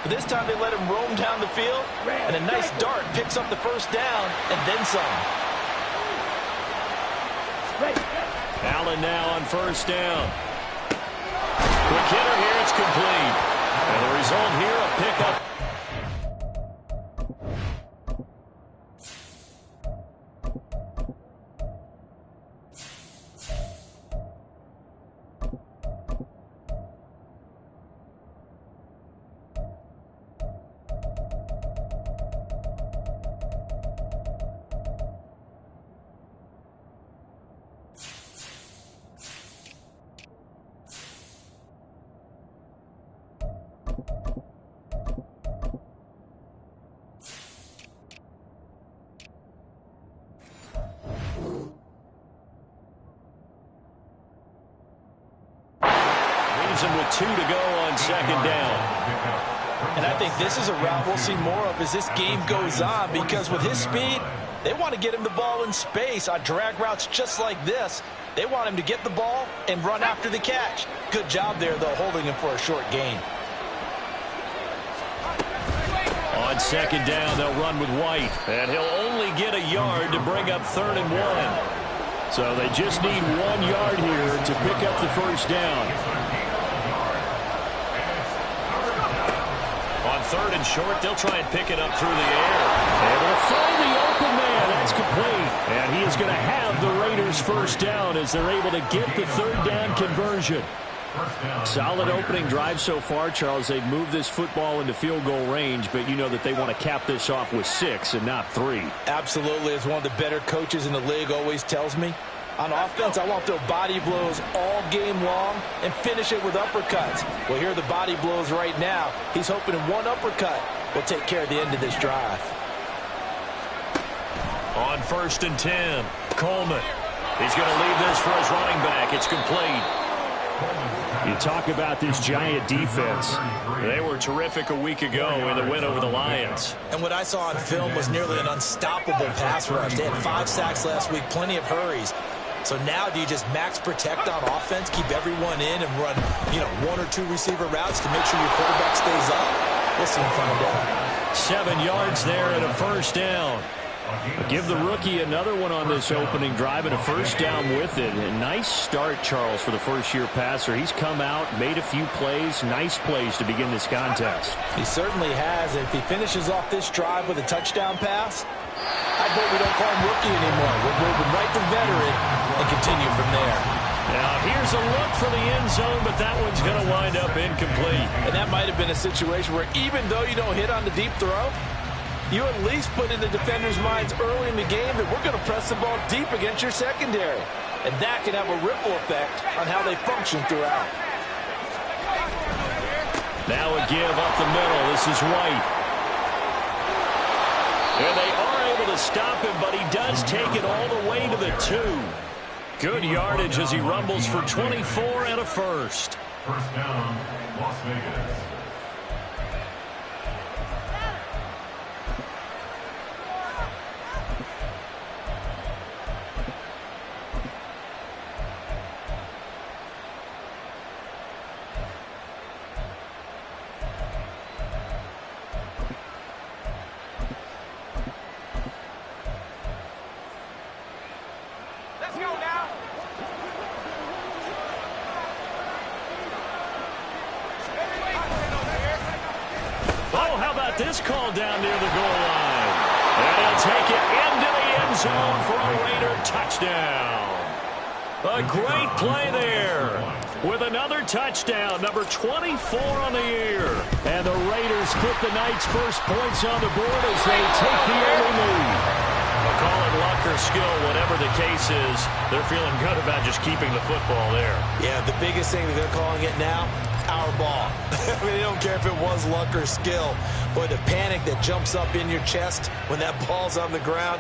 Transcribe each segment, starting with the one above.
But this time they let him roam down the field, and a nice dart picks up the first down and then some. Allen now on first down. Quick hitter here, it's complete. And the result here, a pickup. With 2 to go on second down. And I think this is a route we'll see more of as this game goes on, because with his speed, they want to get him the ball in space on drag routes just like this. They want him to get the ball and run after the catch. Good job there, though, holding him for a short gain. On second down, they'll run with White, and he'll only get a yard to bring up 3rd and 1. So they just need 1 yard here to pick up the first down. On 3rd and short, they'll try and pick it up through the air. Able to find the open man. That's complete. And he is going to have the Raiders first down as they're able to get the 3rd down conversion. Solid opening drive so far, Charles. They've moved this football into field goal range, but you know that they want to cap this off with 6 and not 3. Absolutely. As one of the better coaches in the league always tells me, on offense, I want those body blows all game long and finish it with uppercuts. Well, here are the body blows right now. He's hoping in one uppercut will take care of the end of this drive. On 1st and 10, Coleman. He's going to leave this for his running back. It's complete. You talk about this Giant defense. They were terrific a week ago in the win over the Lions. And what I saw on film was nearly an unstoppable pass rush. They had 5 sacks last week, plenty of hurries. So now do you just max protect on offense, keep everyone in, and run, 1 or 2 receiver routes to make sure your quarterback stays up? We'll soon find out. 7 yards there and a first down. Give the rookie another one on this opening drive and a first down with it. A nice start, Charles, for the first-year passer. He's come out, made a few plays, nice plays to begin this contest. He certainly has. And if he finishes off this drive with a touchdown pass, I hope we don't call him rookie anymore. We're moving right to veteran and continue from there. Now here's a look for the end zone, but that one's going to wind up incomplete. And that might have been a situation where even though you don't hit on the deep throw, you at least put in the defenders' minds early in the game that we're going to press the ball deep against your secondary. And that can have a ripple effect on how they function throughout. Now a give up the middle. This is White. And they are able to stop him, but he does take it all the way to the 2. Good yardage as he rumbles for 24 and a first. First down, Las Vegas. This call down near the goal line. And he'll take it into the end zone for a Raider touchdown. A great play there with another touchdown, number 24 on the year. And the Raiders put the night's first points on the board as they take the early lead. They'll call it luck or skill, whatever the case is. They're feeling good about just keeping the football there. Yeah, the biggest thing that they're calling it now, our ball. I mean, they don't care if it was luck or skill. Boy, the panic that jumps up in your chest when that ball's on the ground,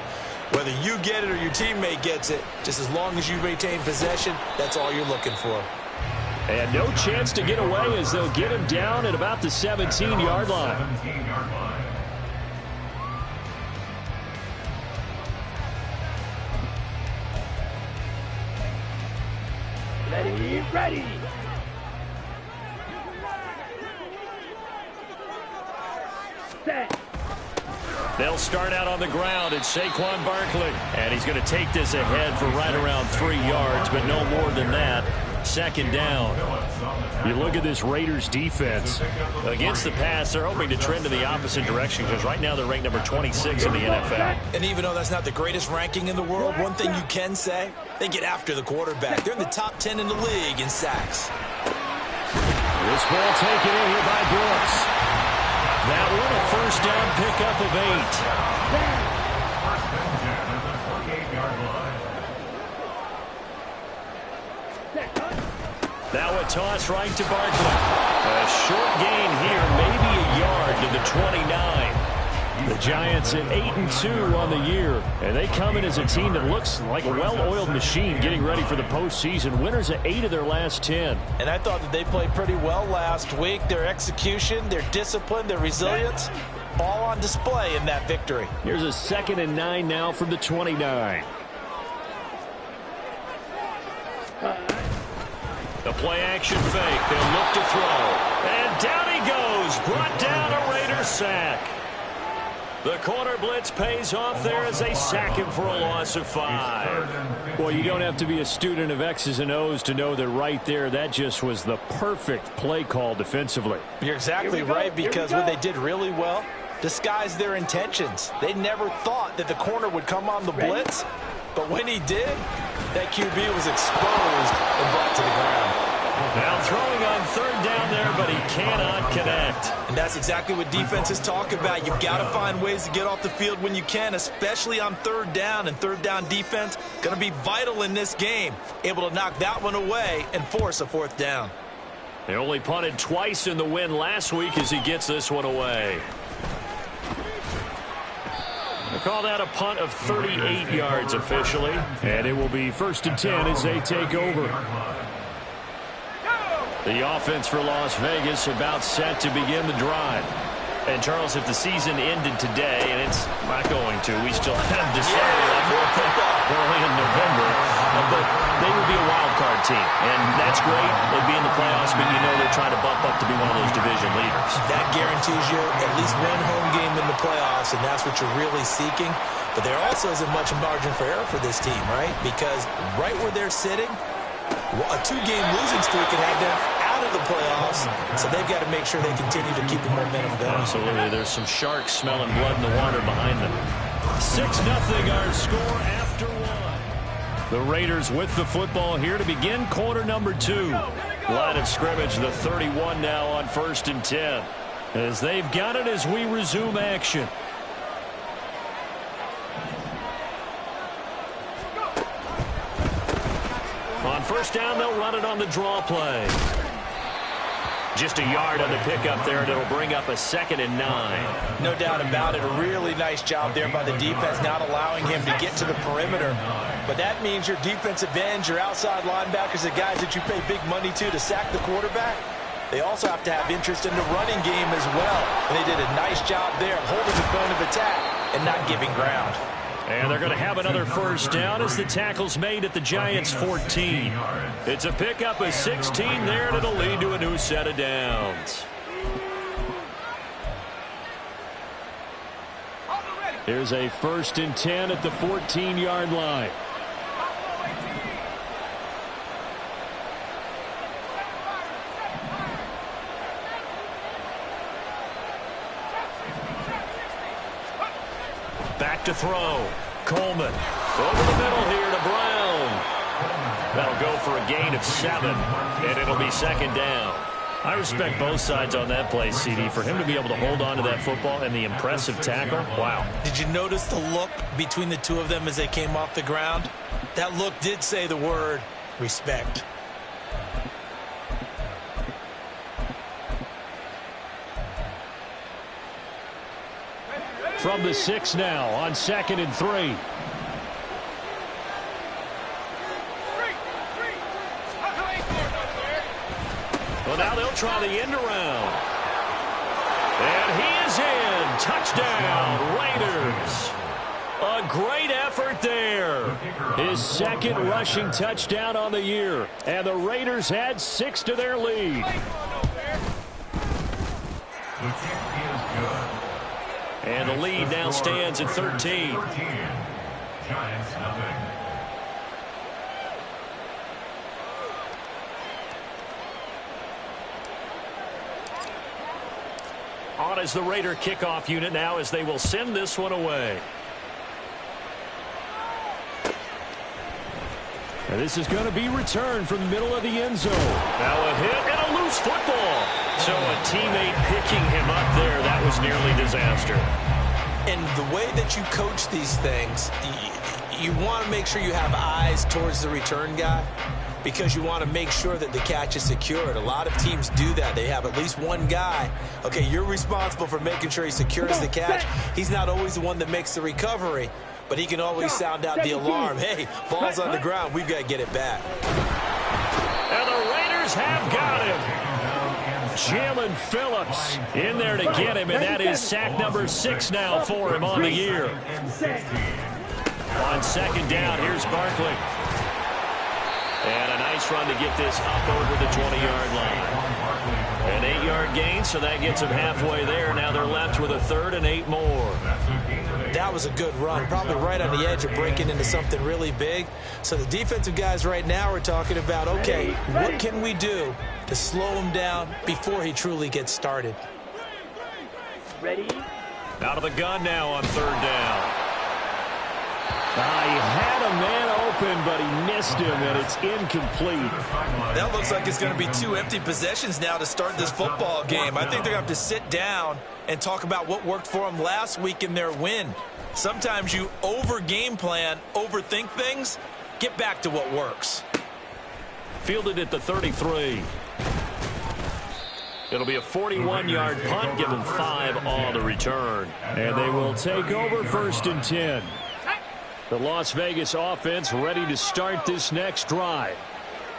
whether you get it or your teammate gets it, just as long as you maintain possession, that's all you're looking for. And no chance to get away as they'll get him down at about the 17-yard line. 17-yard line. Ready. They'll start out on the ground. It's Saquon Barkley. And he's going to take this ahead for right around 3 yards, but no more than that. Second down. You look at this Raiders defense. Against the pass, they're hoping to trend in the opposite direction because right now they're ranked number 26 in the NFL. And even though that's not the greatest ranking in the world, one thing you can say, they get after the quarterback. They're in the top 10 in the league in sacks. This ball taken in here by Brooks. That one a first down pickup of 8. Now a toss right to Barkley. A short gain here, maybe a yard to the 29. The Giants at 8-2 on the year, and they come in as a team that looks like a well-oiled machine getting ready for the postseason. Winners at 8 of their last 10. And I thought that they played pretty well last week. Their execution, their discipline, their resilience, all on display in that victory. Here's a 2nd and 9 now from the 29. The play-action fake. They'll look to throw. And down he goes. Brought down a Raider sack. The corner blitz pays off there as they sack him for a loss of 5. Well, you don't have to be a student of X's and O's to know that right there, that just was the perfect play call defensively. You're exactly right, because what they did really well, disguised their intentions. They never thought that the corner would come on the blitz, but when he did, that QB was exposed and brought to the ground. Now throwing on 3rd down there, but he cannot connect. And that's exactly what defenses talk about. You've got to find ways to get off the field when you can, especially on 3rd down. And 3rd down defense going to be vital in this game. Able to knock that one away and force a 4th down. They only punted twice in the win last week as he gets this one away. They call that a punt of 38 yards officially. And it will be 1st and 10 as they take over. The offense for Las Vegas about set to begin the drive. And, Charles, if the season ended today, and it's not going to, we still have December early in November, but they would be a wild card team. And that's great. They'd be in the playoffs, but you know they're trying to bump up to be one of those division leaders. That guarantees you at least one home game in the playoffs, and that's what you're really seeking. But there also isn't much margin for error for this team, right? Because right where they're sitting, a 2-game losing streak could have them out of the playoffs, so they've got to make sure they continue to keep the momentum going. Absolutely. There's some sharks smelling blood in the water behind them. 6-0 our score after 1. The Raiders with the football here to begin quarter number 2. Line of scrimmage, the 31 now on 1st and 10. As they've got it as we resume action. On 1st down, they'll run it on the draw play. Just a yard on the pickup there, and it'll bring up a 2nd and 9. No doubt about it. A really nice job there by the defense, not allowing him to get to the perimeter. But that means your defensive ends, your outside linebackers, the guys that you pay big money to sack the quarterback, they also have to have interest in the running game as well. And they did a nice job there of holding the point of attack and not giving ground. And they're going to have another 1st down as the tackle's made at the Giants' 14. It's a pickup of 16 there, and it'll lead to a new set of downs. Here's a 1st and 10 at the 14-yard line. Back to throw. Coleman over the middle here to Brown. That'll go for a gain of 7, and it'll be 2nd down. I respect both sides on that play, CD. For him to be able to hold on to that football and the impressive tackle, wow. Did you notice the look between the two of them as they came off the ground? That look did say the word respect. From the 6 now on 2nd and 3. Well, now they'll try the end around. And he is in. Touchdown, Raiders. A great effort there. His 2nd rushing touchdown on the year. And the Raiders had 6 to their lead. The kick is good. And the lead now stands at 13. Giants nothing. On is the Raider kickoff unit now as they will send this one away. And this is going to be returned from the middle of the end zone. Now a hit and a loose football. So a teammate picking him up there, that was nearly disaster. And the way that you coach these things, you want to make sure you have eyes towards the return guy, because you want to make sure that the catch is secured. A lot of teams do that. They have at least one guy. Okay, you're responsible for making sure he secures the catch. He's not always the one that makes the recovery, but he can always sound out the alarm. Hey, ball's on the ground. We've got to get it back. And the Raiders have got him. Jalen Phillips in there to get him, and that is sack number 6 now for him on the year. On second down, here's Barkley. And a nice run to get this up over the 20-yard line. An 8-yard gain, so that gets them halfway there. Now they're left with a 3rd and 8 more. That was a good run, probably right on the edge of breaking into something really big. So the defensive guys right now are talking about, okay, what can we do to slow him down before he truly gets started? Ready? Out of the gun now on 3rd down. He had a man open, but he missed him, and it's incomplete. That looks like it's going to be 2 empty possessions now to start this football game. I think they're going to have to sit down and talk about what worked for them last week in their win. Sometimes you over-game plan, overthink things, get back to what works. Fielded at the 33. It'll be a 41-yard punt, give them 5 on the return. And they will take over 1st and 10. The Las Vegas offense ready to start this next drive.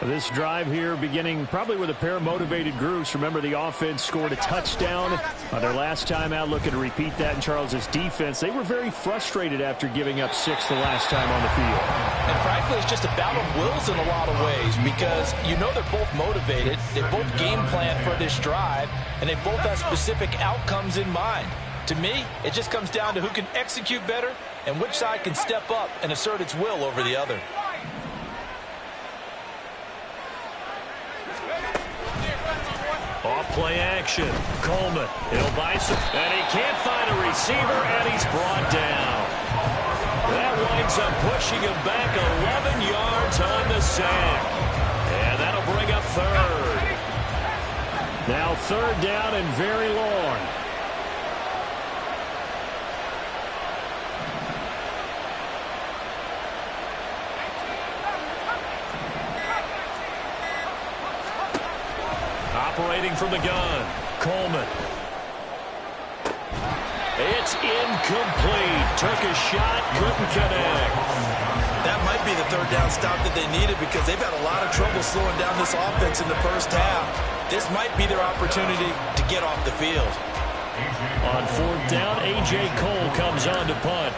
This drive here beginning probably with a pair of motivated groups. Remember, the offense scored a touchdown on their last time out. Looking to repeat that in Charles's defense. They were very frustrated after giving up 6 the last time on the field. And frankly, it's just a battle of wills in a lot of ways, because you know they're both motivated. They both game plan for this drive, and they both have specific outcomes in mind. To me, it just comes down to who can execute better and which side can step up and assert its will over the other. Off play action. Coleman. He'll buy some. And he can't find a receiver, and he's brought down. That winds up pushing him back 11 yards on the sack. And that'll bring up 3rd. Now 3rd down and very long. Operating from the gun, Coleman. It's incomplete. Took a shot, couldn't connect. That might be the 3rd down stop that they needed, because they've had a lot of trouble slowing down this offense in the first half. This might be their opportunity to get off the field. On 4th down, A.J. Cole comes on to punt.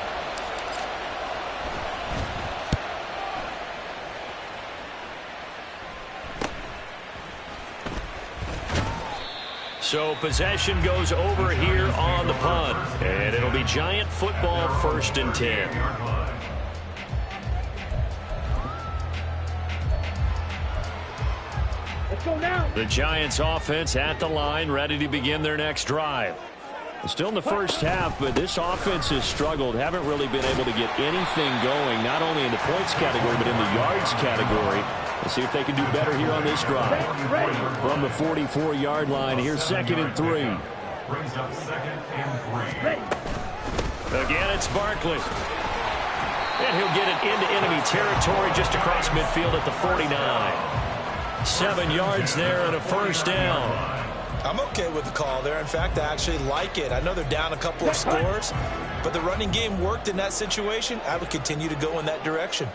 So possession goes over here on the punt. And it'll be Giant football 1st and 10. Let's go now. The Giants offense at the line, ready to begin their next drive. Still in the first half, but this offense has struggled. Haven't really been able to get anything going, not only in the points category, but in the yards category. Let's see if they can do better here on this drive. From the 44-yard line, here's 2nd and 3. Brings up 2nd and 3. Again, it's Barkley. And he'll get it into enemy territory just across midfield at the 49. 7 yards there and a 1st down. I'm okay with the call there. In fact, I actually like it. I know they're down a couple of scores, but the running game worked in that situation. I would continue to go in that direction.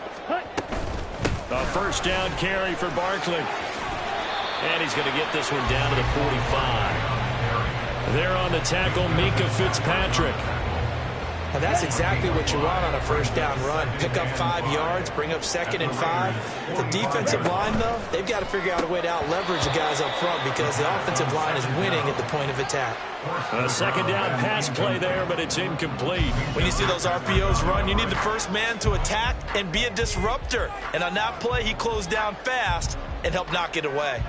A 1st down carry for Barkley. And he's going to get this one down to the 45. There on the tackle, Minka Fitzpatrick. And that's exactly what you want on a first down run. Pick up 5 yards, bring up 2nd and 5. The defensive line, though, they've got to figure out a way to out-leverage the guys up front because the offensive line is winning at the point of attack. A 2nd down pass play there, but it's incomplete. When you see those RPOs run, you need the first man to attack and be a disruptor. And on that play, he closed down fast and helped knock it away.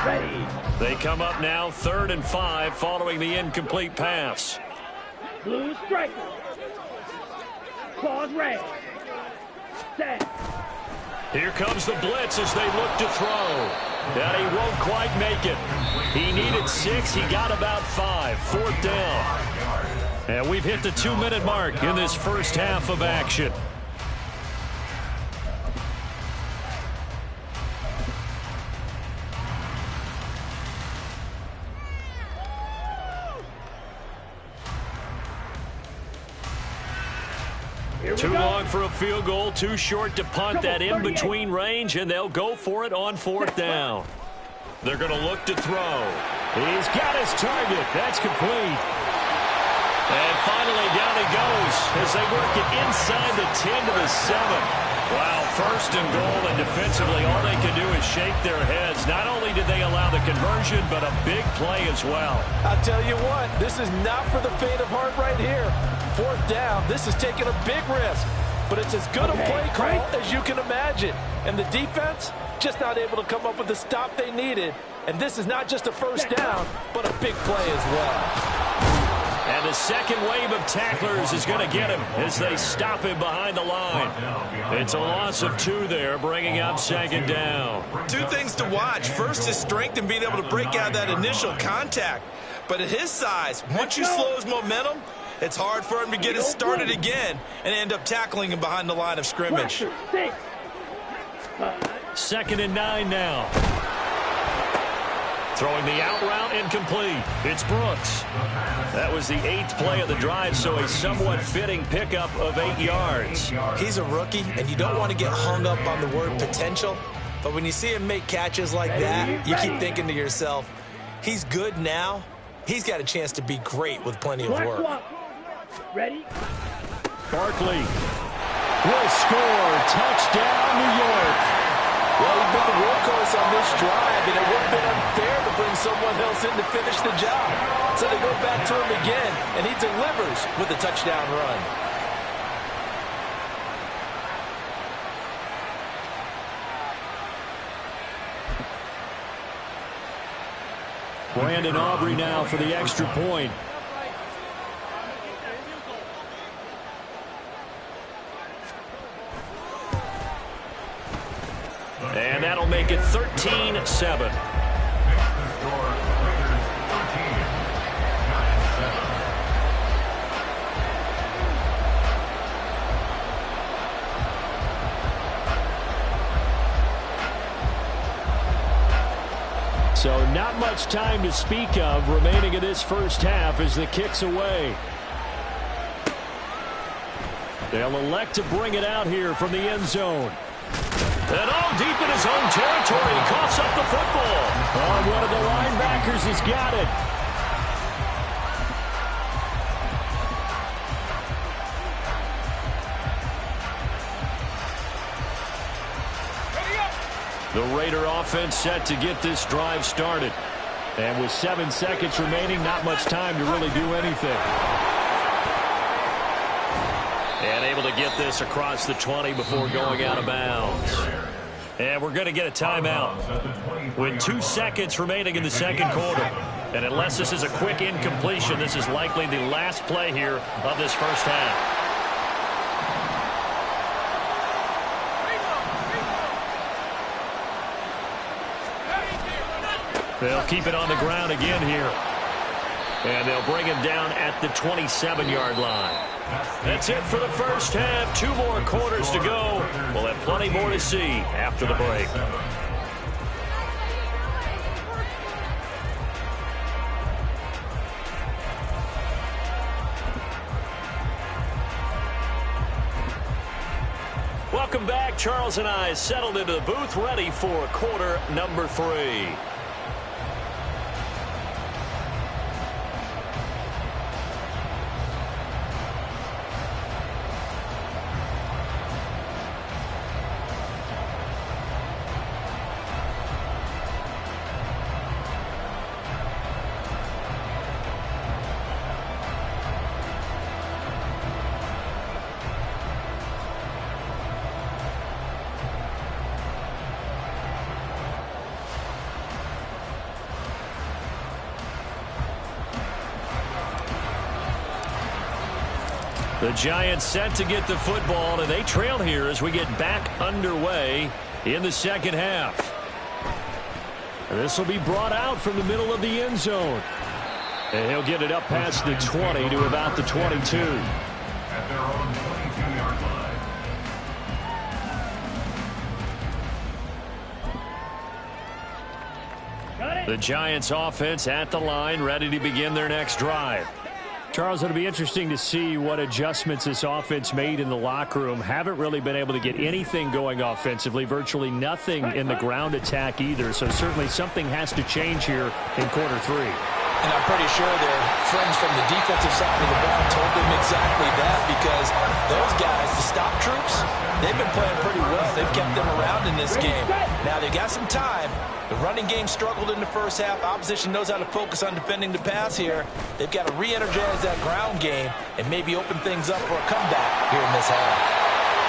Ready. They come up now 3rd and 5 following the incomplete pass. Blue striker. Claws red. Set. Here comes the blitz as they look to throw. And he won't quite make it. He needed 6. He got about 5. 4th down. And we've hit the 2-minute mark in this first half of action. Too long for a field goal, too short to punt. That in-between range, and they'll go for it on 4th down. They're going to look to throw. He's got his target. That's complete. And finally, down he goes as they work it inside the 10 to the 7. Wow, 1st and goal, and defensively, all they can do is shake their heads. Not only did they allow the conversion, but a big play as well. I'll tell you what, this is not for the faint of heart right here. 4th down, this is taking a big risk, but it's as good a play call as you can imagine. And the defense, just not able to come up with the stop they needed. And this is not just a first down, but a big play as well. And the second wave of tacklers is going to get him as they stop him behind the line. It's a loss of 2 there, bringing up 2nd down. 2 things to watch. First, his strength and being able to break out that initial contact. But at his size, once you slow his momentum, it's hard for him to get it started again and end up tackling him behind the line of scrimmage. 2nd and 9 now. Throwing the out route incomplete. It's Brooks. That was the 8th play of the drive, so a somewhat fitting pickup of 8 yards. He's a rookie, and you don't want to get hung up on the word potential. But when you see him make catches like that, you keep thinking to yourself, he's good now. He's got a chance to be great with plenty of work. Ready? Barkley will score. Touchdown, New York. Well, he's been the workhorse on this drive, and it would have been unfair to bring someone else in to finish the job. So they go back to him again, and he delivers with a touchdown run. Brandon Aubrey now for the extra point. And that'll make it 13-7. So not much time to speak of remaining in this first half as the kick's away. They'll elect to bring it out here from the end zone. And all deep in his own territory, he coughs up the football. Oh, one of the linebackers has got it. The Raider offense set to get this drive started. And with 7 seconds remaining, not much time to really do anything. And able to get this across the 20 before going out of bounds. And we're going to get a timeout with 2 seconds remaining in the second quarter. And unless this is a quick incompletion, this is likely the last play here of this first half. They'll keep it on the ground again here. And they'll bring him down at the 27-yard line. That's it for the first half. 2 more quarters to go. We'll have plenty more to see after the break. Welcome back. Charles and I settled into the booth, ready for quarter number 3. The Giants set to get the football, and they trail here as we get back underway in the second half. This will be brought out from the middle of the end zone. And he'll get it up past the 20 to about the 22. At their own 22-yard line. The Giants offense at the line, ready to begin their next drive. Charles, it'll be interesting to see what adjustments this offense made in the locker room. Haven't really been able to get anything going offensively, virtually nothing in the ground attack either. So certainly something has to change here in quarter three. And I'm pretty sure their friends from the defensive side of the ball told them exactly that, because those guys, the stop troops, they've been playing pretty well. They've kept them around in this game. Now, they got some time. The running game struggled in the first half. Opposition knows how to focus on defending the pass here. They've got to re-energize that ground game and maybe open things up for a comeback here in this half.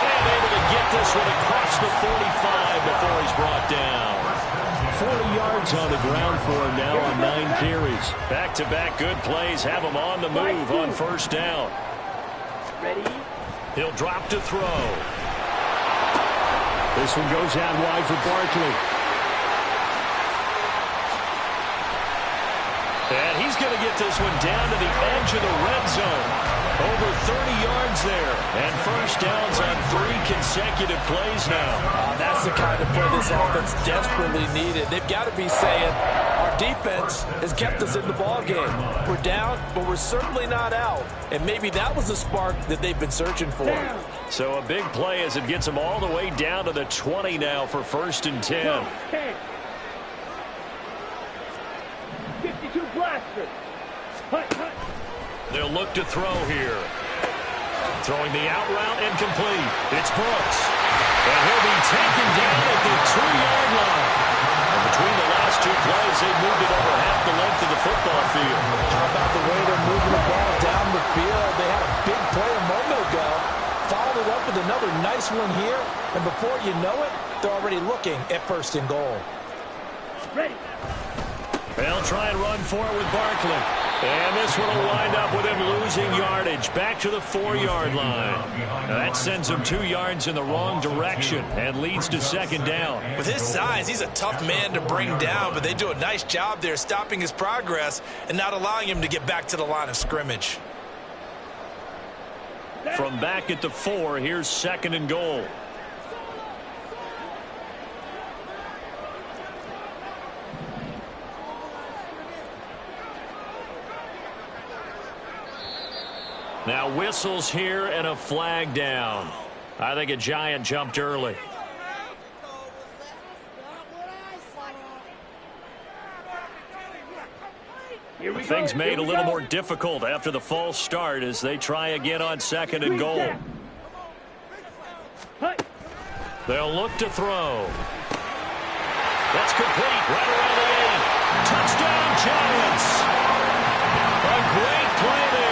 And able to get this one across the 45 before he's brought down. 40 yards on the ground for him now on 9 carries. Back-to-back good plays have him on the move on first down. Ready? He'll drop to throw. This one goes out wide for Barkley. And he's going to get this one down to the edge of the red zone. Over 30 yards there. And first downs on 3 consecutive plays now. That's the kind of play this offense desperately needed. They've got to be saying, our defense has kept us in the ballgame. We're down, but we're certainly not out. And maybe that was the spark that they've been searching for. So a big play as it gets them all the way down to the 20 now for first and 10. 52 blaster. They'll look to throw here. Throwing the out route incomplete. It's Brooks. And he'll be taken down at the 2-yard line. And between the last 2 plays, they moved it over half the length of the football field. How about the way they're moving the ball down the field? They had a big play a moment ago. Followed it up with another nice one here. And before you know it, they're already looking at first and goal. Ready. They'll try and run for it with Barkley. And this one will wind up with him losing yardage back to the 4-yard line. Now that sends him 2 yards in the wrong direction and leads to second down. With his size, he's a tough man to bring down, but they do a nice job there stopping his progress and not allowing him to get back to the line of scrimmage. From back at the 4, here's second and goal. Now whistles here and a flag down. I think a Giant jumped early. Things made a little more difficult after the false start as they try again on second and goal. They'll look to throw. That's complete right around the 8. Touchdown Giants. A great play there.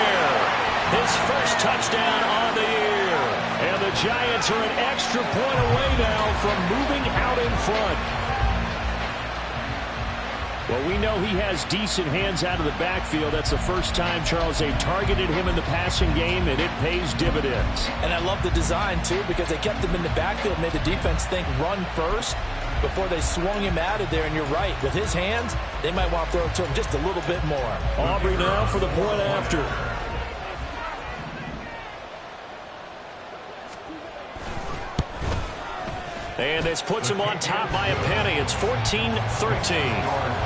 His first touchdown on the year. And the Giants are an extra point away now from moving out in front. Well, we know he has decent hands out of the backfield. That's the first time, Charles, they've targeted him in the passing game, and it pays dividends. And I love the design, too, because they kept him in the backfield, made the defense think run first before they swung him out of there. And you're right, with his hands, they might want to throw it to him just a little bit more. Aubrey now for the point after. And this puts him on top by a penny. It's 14-13.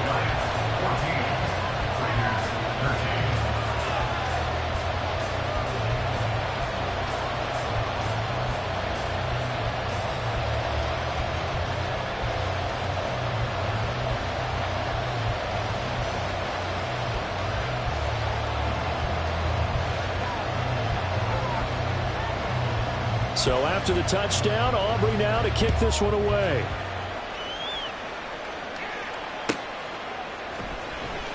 So after the touchdown, Aubrey now to kick this one away.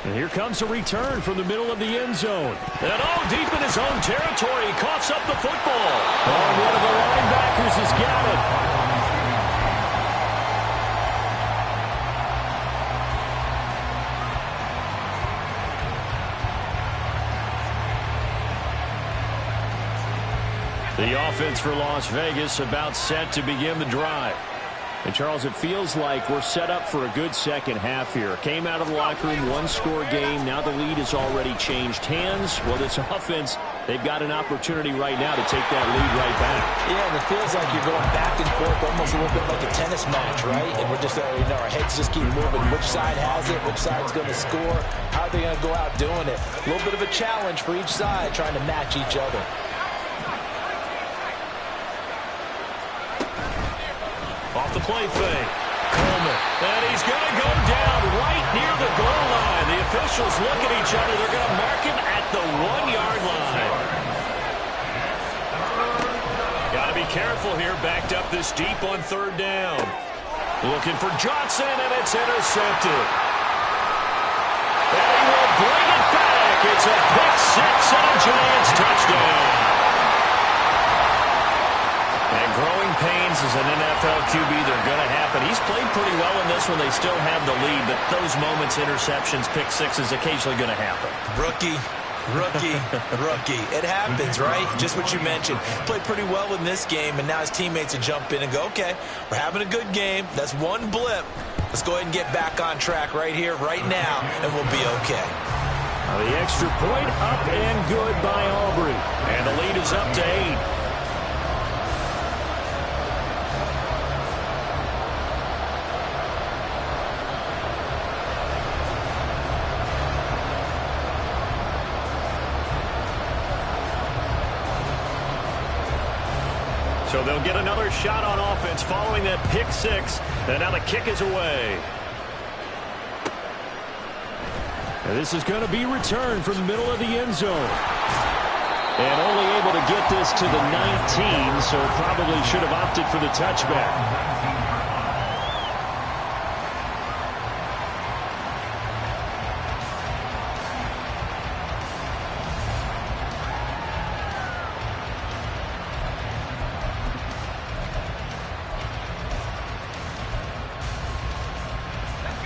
And here comes a return from the middle of the end zone. And deep in his own territory, he coughs up the football. And one of the linebackers has got it. The offense for Las Vegas about set to begin the drive. And, Charles, it feels like we're set up for a good second half here. Came out of the locker room, one-score game. Now the lead has already changed hands. Well, this offense, they've got an opportunity right now to take that lead right back. Yeah, and it feels like you're going back and forth almost a little bit like a tennis match, right? And we're just, our heads just keep moving. Which side has it? Which side's going to score? How are they going to go out doing it? A little bit of a challenge for each side trying to match each other. Off the play fake. Coleman. And he's going to go down right near the goal line. The officials look at each other. They're going to mark him at the 1-yard line. Got to be careful here. Backed up this deep on third down. Looking for Johnson, and it's intercepted. And he will bring it back. It's a pick six and a Giants touchdown. And growing pains as an NFL QB, they're going to happen. He's played pretty well in this one. They still have the lead, but those moments, interceptions, pick sixes, occasionally going to happen. Rookie. It happens, right? Just what you mentioned. Played pretty well in this game, and now his teammates will jump in and go, okay, we're having a good game. That's one blip. Let's go ahead and get back on track right here, right now, and we'll be okay. The extra point up and good by Aubrey. And the lead is up to 8. So they'll get another shot on offense following that pick six. And now the kick is away. And this is going to be returned from the middle of the end zone. And only able to get this to the 19, so probably should have opted for the touchback.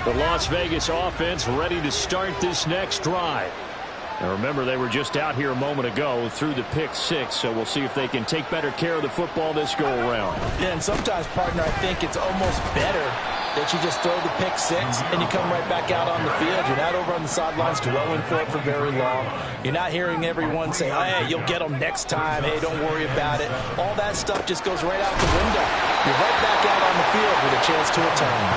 The Las Vegas offense ready to start this next drive. Now remember, they were just out here a moment ago through the pick six, so we'll see if they can take better care of the football this go-around. Yeah, and sometimes, partner, I think it's almost better that you just throw the pick six and you come right back out on the field. You're not over on the sidelines dwelling for it for very long. You're not hearing everyone say, oh, hey, you'll get them next time. Hey, don't worry about it. All that stuff just goes right out the window. You're right back out on the field with a chance to atone.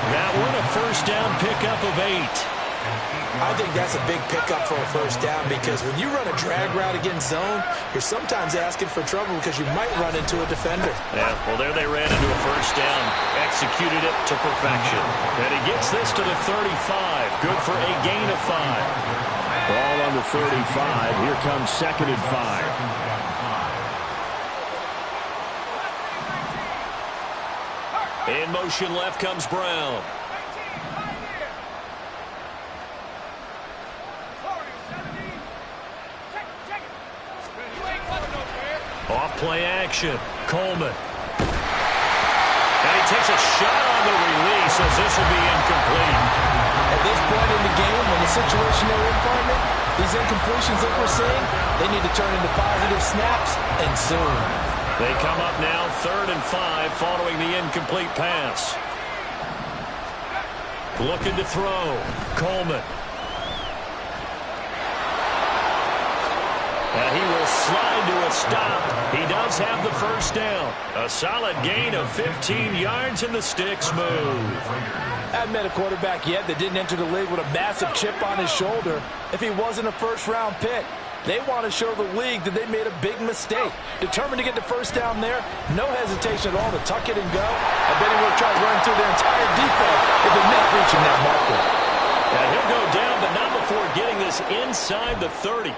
That one a first down pickup of 8. I think that's a big pickup for a first down because when you run a drag route against zone, you're sometimes asking for trouble because you might run into a defender. Yeah, well, there they ran into a first down. Executed it to perfection. And he gets this to the 35. Good for a gain of 5. Ball on the 35. Here comes 2nd and 5. In motion left comes Brown. Off play action. Coleman. And he takes a shot on the release as this will be incomplete. At this point in the game, when the situation they're in, partner, these incompletions that we're seeing, they need to turn into positive snaps, and soon. They come up now 3rd and 5 following the incomplete pass. Looking to throw. Coleman. And he will slide to a stop. He does have the first down. A solid gain of 15 yards and the sticks move. Haven't met a quarterback yet that didn't enter the league with a massive chip on his shoulder if he wasn't a first-round pick. They want to show the league that they made a big mistake. Determined to get the first down there, no hesitation at all to tuck it and go. I bet he would have tried running through their entire defense if it meant reaching that marker. And he'll go down, but not before getting this inside the 30.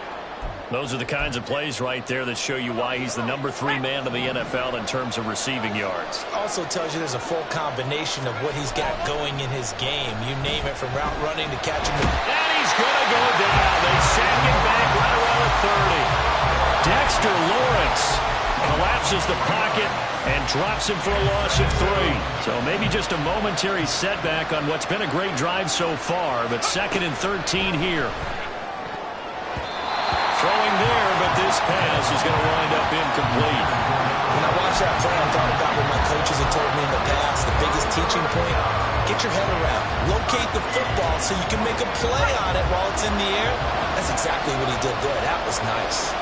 Those are the kinds of plays right there that show you why he's the number 3 man in the NFL in terms of receiving yards. Also tells you there's a full combination of what he's got going in his game. You name it, from route running to catching the... And he's going to go down. They sack him back right around the 30. Dexter Lawrence collapses the pocket and drops him for a loss of 3. So maybe just a momentary setback on what's been a great drive so far, but 2nd and 13 here. Throwing there, but this this pass is going to wind up incomplete. When I watched that play, I thought about what my coaches had told me in the past. The biggest teaching point, get your head around. Locate the football so you can make a play on it while it's in the air. That's exactly what he did there. That was nice.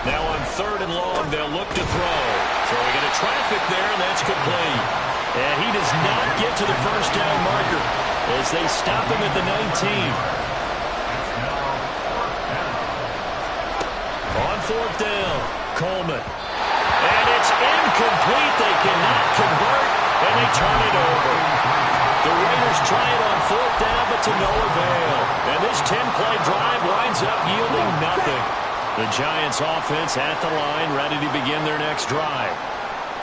Now on 3rd and long, they'll look to throw. Throwing into traffic there, and that's complete. And he does not get to the first down marker as they stop him at the 19. On 4th down, Coleman. And it's incomplete. They cannot convert, and they turn it over. The Raiders try it on 4th down, but to no avail. And this 10-play drive winds up yielding nothing. The Giants offense at the line, ready to begin their next drive.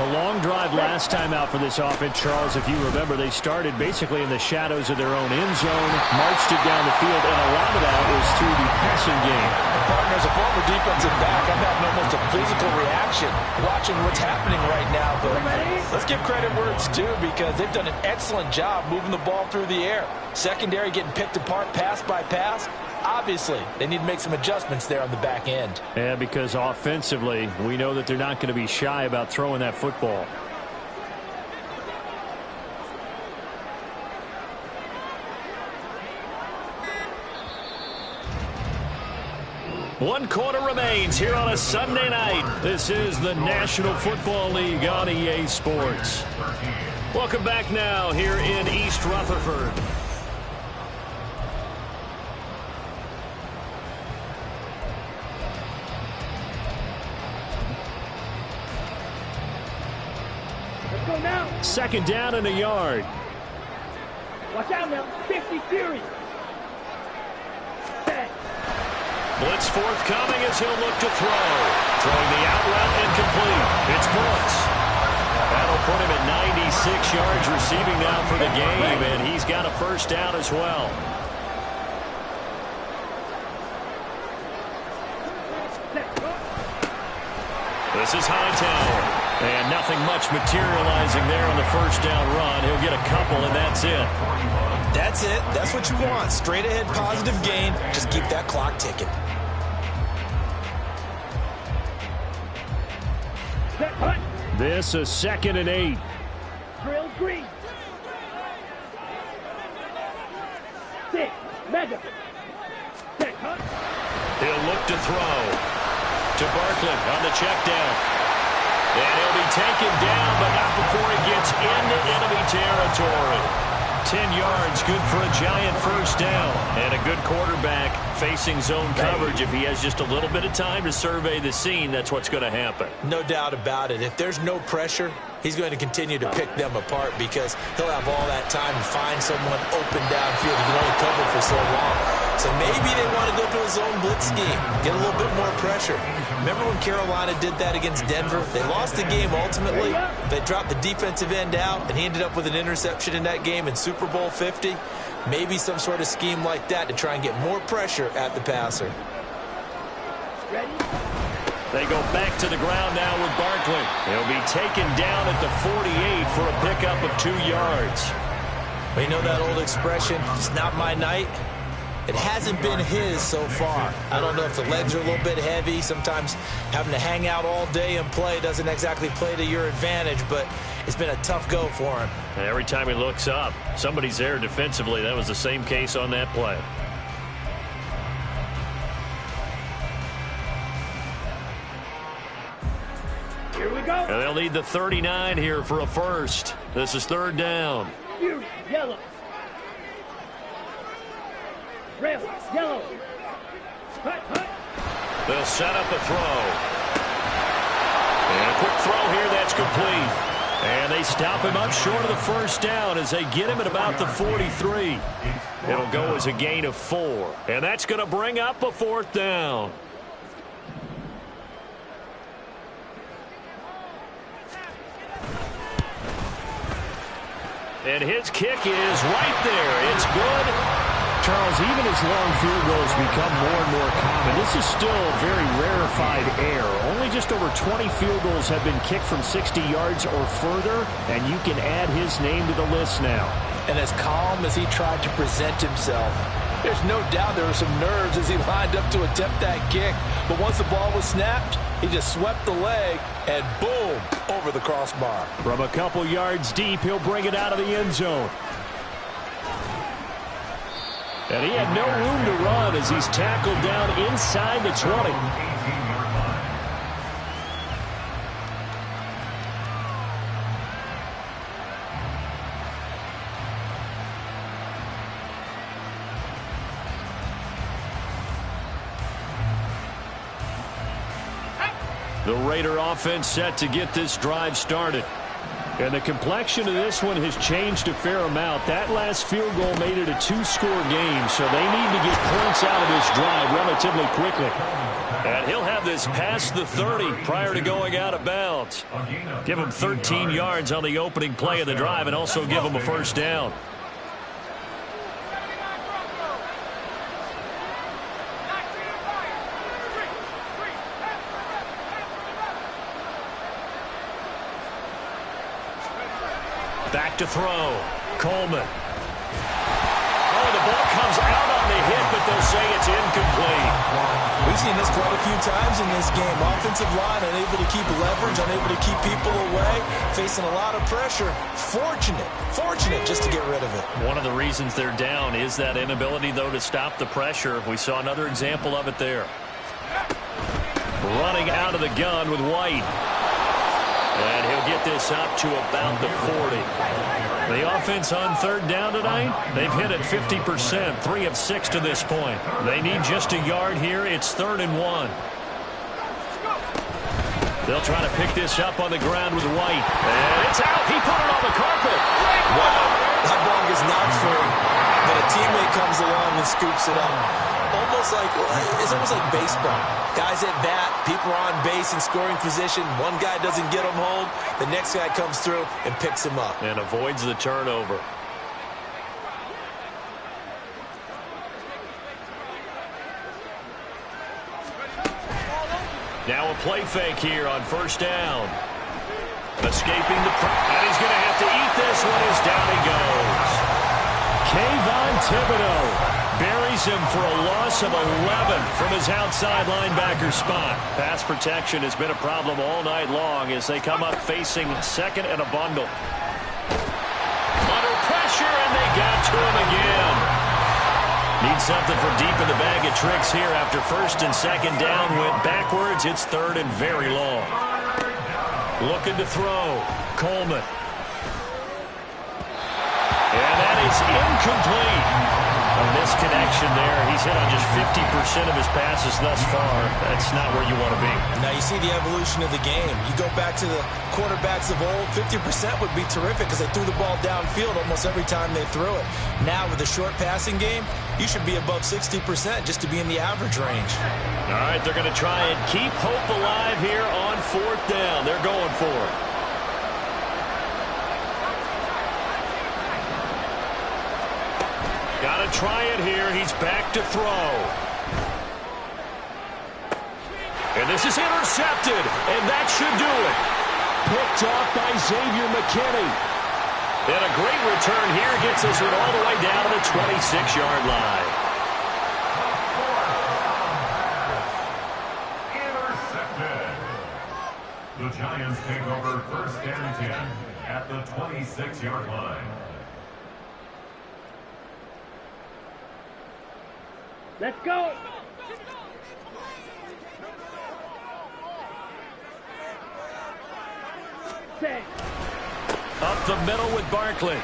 A long drive last time out for this offense, Charles. If you remember, they started basically in the shadows of their own end zone, marched it down the field, and a lot of that was through the passing game. Partner, as a former defensive back, I'm having almost a physical reaction watching what's happening right now. But let's give credit where it's due, because they've done an excellent job moving the ball through the air. Secondary getting picked apart pass by pass. Obviously, they need to make some adjustments there on the back end. Yeah, because offensively, we know that they're not going to be shy about throwing that football. One quarter remains here on a Sunday night. This is the National Football League on EA Sports. Welcome back now here in East Rutherford. Let's go now. 2nd down and a yard. Watch out now. 50 series. Set. Blitz forthcoming as he'll look to throw. Throwing the out route incomplete. It's Brooks. That'll put him at 96 yards receiving now for the game, and he's got a first down as well. This is Hightower. And nothing much materializing there on the first down run. He'll get a couple, and that's it. That's it. That's what you want. Straight ahead positive gain. Just keep that clock ticking. Set. Hunt. This is 2nd and 8. Drill green. 6. Mega. Set. Hunt. He'll look to throw to Barkley on the check down. And he'll be taken down, but not before he gets into enemy territory. 10 yards, good for a Giant first down. And a good quarterback facing zone coverage. If he has just a little bit of time to survey the scene, that's what's going to happen. No doubt about it. If there's no pressure, he's going to continue to pick them apart, because he'll have all that time to find someone open downfield. He can only cover for so long. So maybe they want to go to a zone blitz scheme, get a little bit more pressure. Remember when Carolina did that against Denver? They lost the game ultimately. They dropped the defensive end out, and he ended up with an interception in that game in Super Bowl 50. Maybe some sort of scheme like that to try and get more pressure at the passer. Ready? They go back to the ground now with Barkley. He'll be taken down at the 48 for a pickup of 2 yards. Well, you know that old expression, it's not my night? It hasn't been his so far. I don't know if the legs are a little bit heavy. Sometimes having to hang out all day and play doesn't exactly play to your advantage, but it's been a tough go for him. And every time he looks up, somebody's there defensively. That was the same case on that play. Here we go. And they'll need the 39 here for a first. This is 3rd down. Fury. Yellow. Rail. Yellow. Hut. They'll set up a throw. And a quick throw here, that's complete. And they stop him up short of the first down as they get him at about the 43. It'll go as a gain of 4. And that's going to bring up a 4th down. And his kick is right there. It's good. Charles, even as long field goals become more and more common, this is still very rarefied air. Only just over 20 field goals have been kicked from 60 yards or further, and you can add his name to the list now. And as calm as he tried to present himself, there's no doubt there were some nerves as he lined up to attempt that kick. But once the ball was snapped, he just swept the leg and boom, over the crossbar. From a couple yards deep, he'll bring it out of the end zone. And he had no room to run as he's tackled down inside the 20. The Raider offense set to get this drive started. And the complexion of this one has changed a fair amount. That last field goal made it a two-score game, so they need to get points out of this drive relatively quickly. And he'll have this past the 30 prior to going out of bounds. Give him 13 yards on the opening play of the drive and also give him a first down. Back to throw. Coleman. Oh, the ball comes out on the hit, but they'll say it's incomplete. We've seen this quite a few times in this game. Offensive line unable to keep leverage, unable to keep people away, facing a lot of pressure. Fortunate just to get rid of it. One of the reasons they're down is that inability, though, to stop the pressure. We saw another example of it there. Running out of the gun with White. And he'll get this up to about the 40. The offense on third down tonight, they've hit it 50%, 3 of 6 to this point. They need just a yard here. It's 3rd and 1. They'll try to pick this up on the ground with White. And it's out. He put it on the carpet. Wow, that ball is not free, but a teammate comes along and scoops it up. It's almost like baseball. Guys at bat, people are on base in scoring position. One guy doesn't get him home. The next guy comes through and picks him up. And avoids the turnover. Now a play fake here on first down. Escaping the and he's going to have to eat this one as down he goes. Kayvon Thibodeau buries him for a loss of 11 from his outside linebacker spot. Pass protection has been a problem all night long as they come up facing second and a bundle. Under pressure, and they got to him again. Need something from deep in the bag of tricks here after first and second down went backwards. It's 3rd and very long. Looking to throw. Coleman. And that is incomplete. A misconnection there. He's hit on just 50% of his passes thus far. That's not where you want to be. Now you see the evolution of the game. You go back to the quarterbacks of old, 50% would be terrific because they threw the ball downfield almost every time they threw it. Now with the short passing game, you should be above 60% just to be in the average range. All right, they're going to try and keep hope alive here on 4th down. They're going for it. Got to try it here. He's back to throw. And this is intercepted, and that should do it. picked off by Xavier McKinney. And a great return here gets us all the way down to the 26-yard line. Intercepted. The Giants take over 1st and 10 at the 26-yard line. Let's go. Set. Up the middle with Barkley.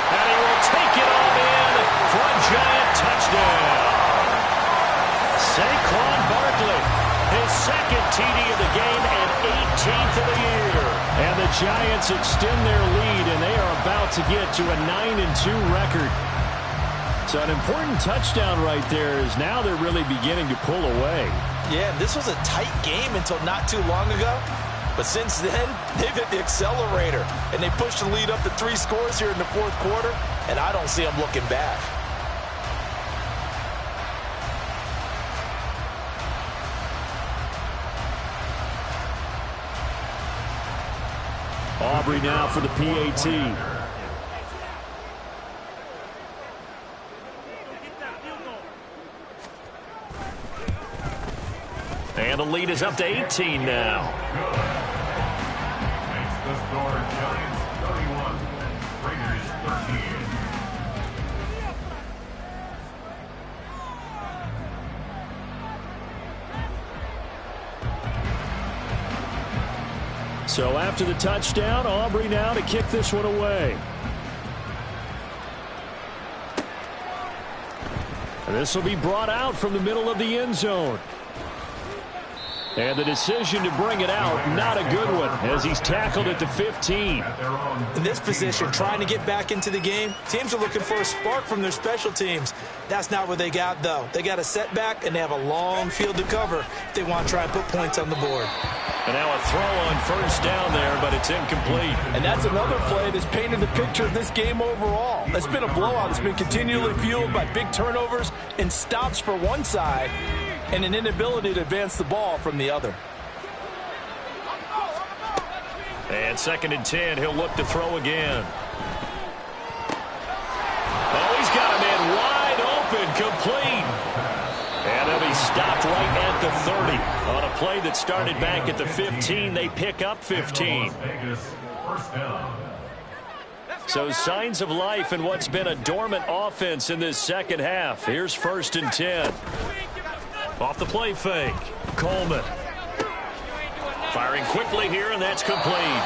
And he will take it all in for a Giant touchdown. Saquon Barkley, his 2nd TD of the game and 18th of the year. And the Giants extend their lead, and they are about to get to a 9-2 record. So an important touchdown right there is now they're really beginning to pull away. Yeah, this was a tight game until not too long ago. But since then, they've hit the accelerator, and they pushed the lead up to 3 scores here in the fourth quarter, and I don't see them looking back. Aubrey now for the PAT. And the lead is up to 18 now. Makes the score Giants 31, Raiders 13. So after the touchdown, Aubrey now to kick this one away. This will be brought out from the middle of the end zone. And the decision to bring it out, not a good one, as he's tackled at the 15. In this position, trying to get back into the game, teams are looking for a spark from their special teams. That's not what they got, though. They got a setback, and they have a long field to cover if they want to try and put points on the board. And now a throw on first down there, but it's incomplete. And that's another play that's painted the picture of this game overall. It's been a blowout. It's been continually fueled by big turnovers and stops for one side and an inability to advance the ball from the other. And 2nd and 10, he'll look to throw again. Oh, he's got a man wide open, complete. And he'll be stopped right at the 30. On a play that started back at the 15, they pick up 15. So signs of life in what's been a dormant offense in this second half. Here's 1st and 10. Off the play fake. Coleman. Firing quickly here, and that's complete.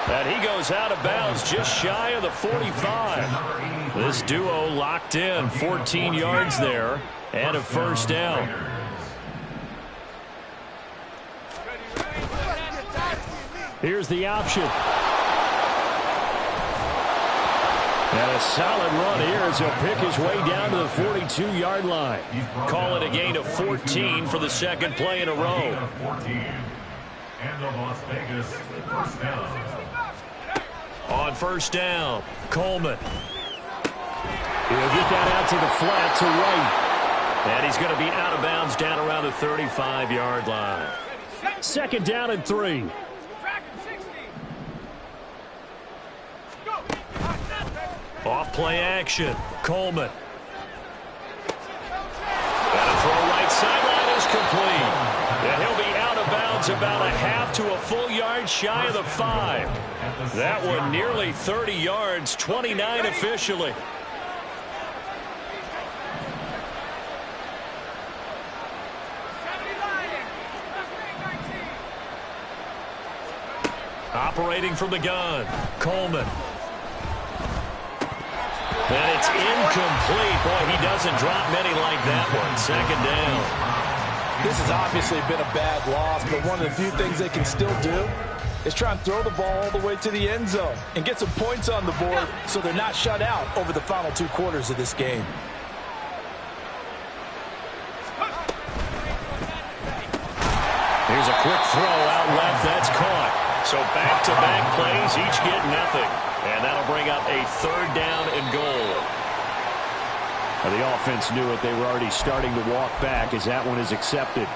And he goes out of bounds just shy of the 45. This duo locked in, 14 yards there, and a first down. Here's the option. And a solid run here as he'll pick his way down to the 42-yard line. Call it a gain of 14 for the second play in a row. And the Las Vegas first down. On first down, Coleman. He'll get that out to the flat to right. And he's going to be out of bounds down around the 35-yard line. 2nd down and 3. Off play action. Coleman. And a throw right sideline is complete. And he'll be out of bounds about a half to a full yard shy of the 5. That one nearly 30 yards, 29 officially. Operating from the gun, Coleman. And it's incomplete. Boy, he doesn't drop many like that one. 2nd down. This has obviously been a bad loss, but one of the few things they can still do is try and throw the ball all the way to the end zone and get some points on the board so they're not shut out over the final 2 quarters of this game. Here's a quick throw out left. That's caught. So back-to-back plays, each get nothing. And that'll bring up a 3rd down and goal. Well, the offense knew it. They were already starting to walk back as that one is accepted.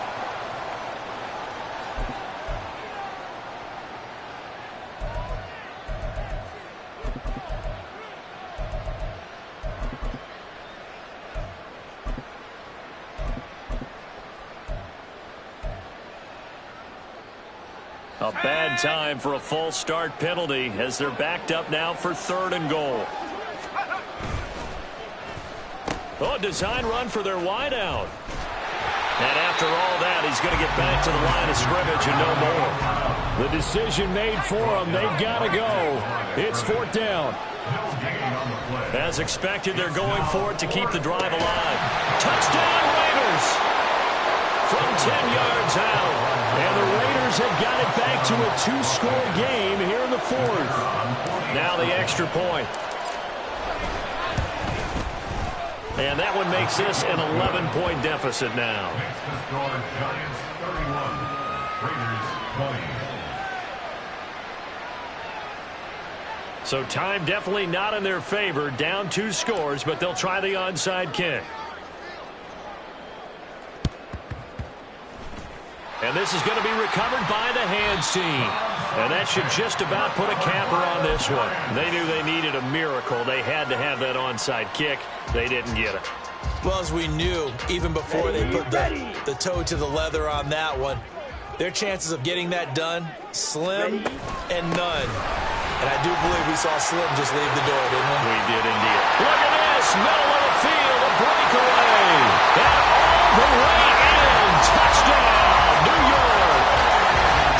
A bad time for a false start penalty as they're backed up now for 3rd and goal. Oh, design run for their wideout. And after all that, he's going to get back to the line of scrimmage and no more. The decision made for them. They've got to go. It's 4th down. As expected, they're going for it to keep the drive alive. Touchdown, Raiders! From 10 yards out. And the Raiders have got it back to a 2-score game here in the 4th. Now the extra point. And that one makes this an 11-point deficit now. So time definitely not in their favor. Down 2 scores, but they'll try the onside kick. And this is going to be recovered by the hands team. And that should just about put a capper on this one. They knew they needed a miracle. They had to have that onside kick. They didn't get it. Well, as we knew, even before they put the toe to the leather on that one, their chances of getting that done, slim and none. And I do believe we saw Slim just leave the door, didn't we? We did indeed. Look at this, middle of the field, a breakaway. And all the way in, touchdown, New York.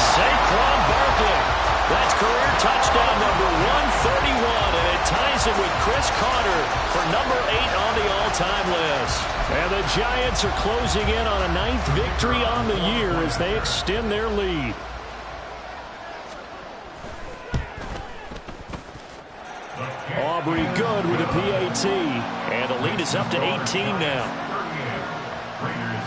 Saquon Barkley. That's career touchdown number 131, and it ties him with Chris Carter for number 8 on the all-time list. And the Giants are closing in on a 9th victory on the year as they extend their lead. Aubrey good with a PAT, and the lead is up to 18 now. Raiders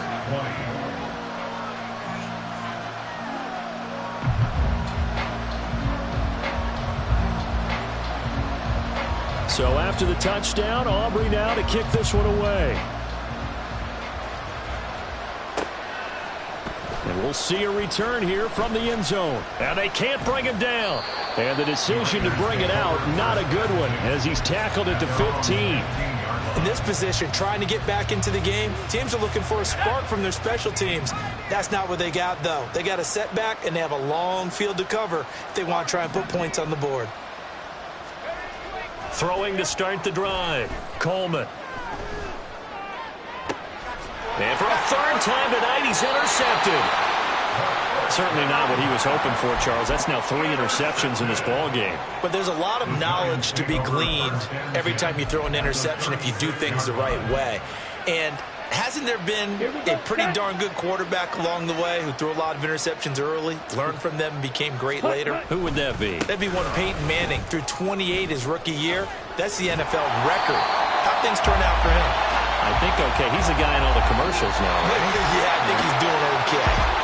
20. So after the touchdown, Aubrey now to kick this one away. And we'll see a return here from the end zone. And they can't bring him down. And the decision to bring it out, not a good one, as he's tackled it to 15. In this position, trying to get back into the game, teams are looking for a spark from their special teams. That's not what they got, though. They got a setback, and they have a long field to cover if they want to try and put points on the board. Throwing to start the drive, Coleman. And for a 3rd time tonight, he's intercepted. Certainly not what he was hoping for, Charles. That's now 3 interceptions in this ball game. But there's a lot of knowledge to be gleaned every time you throw an interception if you do things the right way. And hasn't there been a pretty darn good quarterback along the way who threw a lot of interceptions early, learned from them, and became great later? Who would that be? That'd be one Peyton Manning. Threw 28 his rookie year. That's the NFL record. How'd things turn out for him? I think okay. He's the guy in all the commercials now, right? Yeah, I think he's doing okay.